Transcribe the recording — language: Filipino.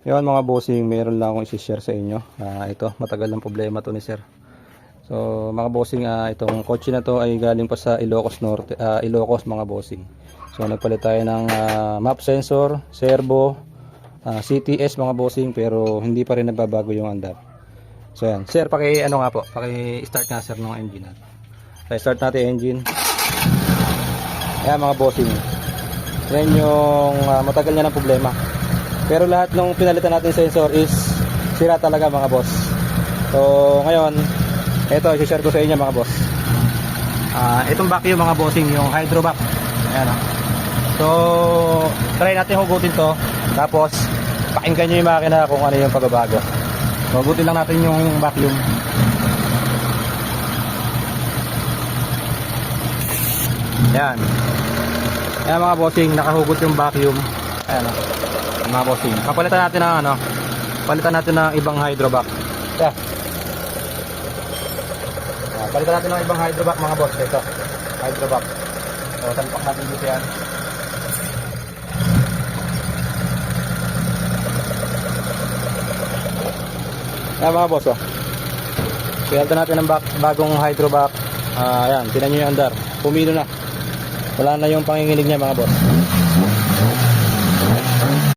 Yun mga bossing, meron lang akong i-share sa inyo. Ito, matagal ng problema to ni sir. So mga bossing, itong kotse na to ay galing pa sa Ilocos Norte, Ilocos mga bossing. So nagpalit tayo ng map sensor, servo, CTS mga bossing, pero hindi pa rin nagbabago yung andar. So yan, sir, paki-start nga sir ng engine natin. Start natin engine. Ayan mga bossing. Yan yung matagal niya ng problema. Pero lahat ng pinalitan natin sensor is sira talaga mga boss. So ngayon, ito i-share ko sa inyo mga boss. Itong vacuum mga bossing, yung hydro vac. Ayan o. So try natin hugutin to. Tapos pakinggan nyo yung makina kung ano yung pagbabago. So hugutin lang natin yung vacuum. Ayan. Ayan mga bossing, nakahugot yung vacuum. Ayan o. Mga bossing, papalitan natin ng palitan natin ng ibang hydrovac. Yeah. Palitan natin ng ibang hydrovac mga boss. Ito, hydrovac. So, talpak natin dito yan. Ayan mga boss, oh. Palitan natin ng bagong hydrovac. Ayan, tinan nyo yung andar. Pumilo na. Wala na yung panginginig niya mga boss.